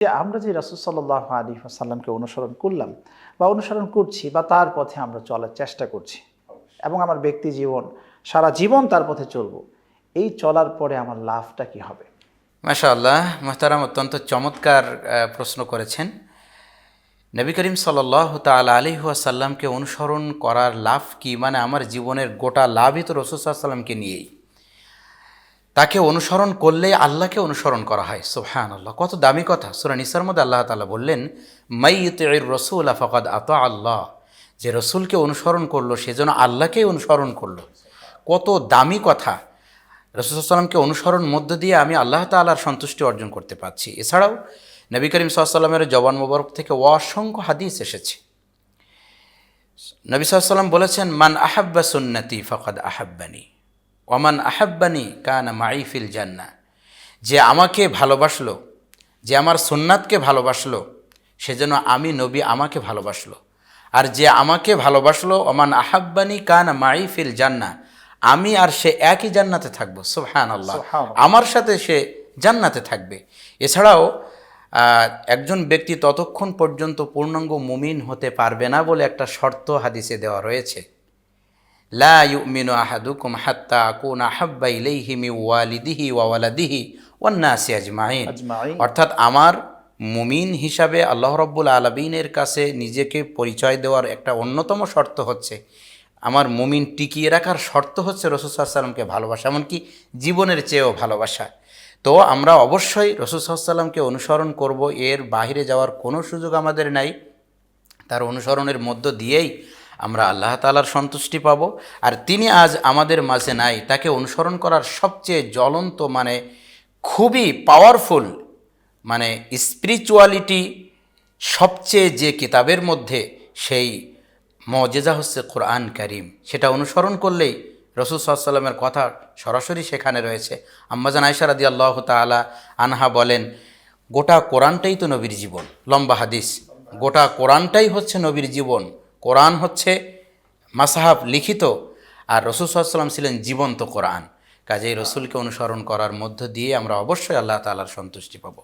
যে আমরা যে রাসূল সাল্লাল্লাহু আলাইহি ওয়াসাল্লামকে অনুসরণ করলাম বা অনুসরণ করছি বা তার পথে আমরা চলার চেষ্টা করছি এবং আমার ব্যক্তি জীবন সারা জীবন তার পথে চলব, এই চলার পরে আমার লাভটা কি হবে? মাশাআল্লাহ, মুহতারাম, অত্যন্ত চমৎকার প্রশ্ন করেছেন। নবী করিম সাল্লাল্লাহু তাআলা আলাইহি ওয়াসাল্লামকে অনুসরণ করার লাভ কি? মানে আমার জীবনের গোটা লাভই তো রাসূল সাল্লাল্লাহু আলাইহি ওয়াসাল্লামকে নিয়েই। তাকে অনুসরণ করলেই আল্লাহকে অনুসরণ করা হয়। সুবহানাল্লাহ, কত দামি কথা। সূরা নিসার মধ্যে আল্লাহ তাআলা বললেন, মাই ইউতিউর রাসূলা ফাকাদ আতা আল্লাহ। যে রসুলকে অনুসরণ করলো সেজন্য আল্লাহকেই অনুসরণ করলো। কত দামি কথা। রাসূল সাল্লাল্লাহু আলাইহি ওয়াসাল্লামকে অনুসরণ মধ্য দিয়ে আমি আল্লাহ তাআলার সন্তুষ্টি অর্জন করতে পারছি। এছাড়াও নবী করিম সাল্লাল্লাহু আলাইহি ওয়াসাল্লামের জবান মোবারক থেকে অসংখ্য হাদিস এসেছে। নবী সাল্লাল্লাহু আলাইহি ওয়াসাল্লাম বলেছেন, মান আহাব্বা সুন্নতি ফাকাদ আহাব্বানি ওয়ামান আহাব্বানি কানা মাই ফিল জান্নাহ। যে আমাকে ভালোবাসলো, যে আমার সুন্নাতকে ভালোবাসলো, সেজন্য আমি নবী আমাকে ভালোবাসলো। আর যে আমাকে ভালোবাসলো, ওমান আহাব্বানি কানা মাই ফিল জান্নাহ, আমি আর সে একই জান্নাতে থাকবো। সুবহানাল্লাহ, আমার সাথে সে জান্নাতে থাকবে। এছাড়াও একজন ব্যক্তি ততক্ষণ পর্যন্ত পূর্ণাঙ্গ মুমিন হতে পারবে না বলে একটা শর্ত হাদিসে দেওয়া রয়েছে। লা ইউমিনু আহাদুকুম হাত্তা আকুনা আহাব্বা ইলাইহি মিন ওয়ালিদিহি ওয়া ওয়ালাদিহি ওয়ান নাসি আজমাইন। অর্থাৎ আমার মুমিন হিসাবে আল্লাহ রাব্বুল আলামিনের কাছে নিজেকে পরিচয় দেওয়ার একটা অন্যতম শর্ত হচ্ছে, আমার মুমিন টিকিয়ে রাখার শর্ত হচ্ছে রাসূল সাল্লাল্লাহু আলাইহি ওয়াসাল্লামকে ভালোবাসা, এমনকি জীবনের চেয়েও ভালোবাসা। তো আমরা অবশ্যই রাসূল সাল্লাল্লাহু আলাইহি ওয়াসাল্লামকে অনুসরণ করব, এর বাইরে যাওয়ার কোনো সুযোগ আমাদের নাই। তার অনুসরণের মধ্য দিয়েই আমরা আল্লাহ তাআলার সন্তুষ্টি পাব। আর তিনি আজ আমাদের মাঝে নাই, তাকে অনুসরণ করার সবচেয়ে জ্বলন্ত, মানে খুবই পাওয়ারফুল, মানে স্পিরিচুয়ালিটি সবচেয়ে যে কিতাবের মধ্যে সেই মুজিজা হচ্ছে কোরআন কারীম। সেটা অনুসরণ করলেই রাসূল সাল্লাল্লাহু আলাইহি ওয়াসাল্লামের কথা সরাসরি সেখানে রয়েছে। আম্মাজান আয়েশা রাদিয়াল্লাহু তাআলা আনহা বলেন, গোটা কোরআনটাই তো নবীর জীবন। লম্বা হাদিস, গোটা কোরআনটাই হচ্ছে নবীর জীবন। কোরআন হচ্ছে মাসহাফ লিখিত, আর রাসূল সাল্লাল্লাহু আলাইহি ওয়াসাল্লাম ছিলেন জীবন্ত কোরআন। কাজেই রসুলকে অনুসরণ করার মধ্য দিয়ে আমরা অবশ্যই আল্লাহ তাআলার সন্তুষ্টি পাব।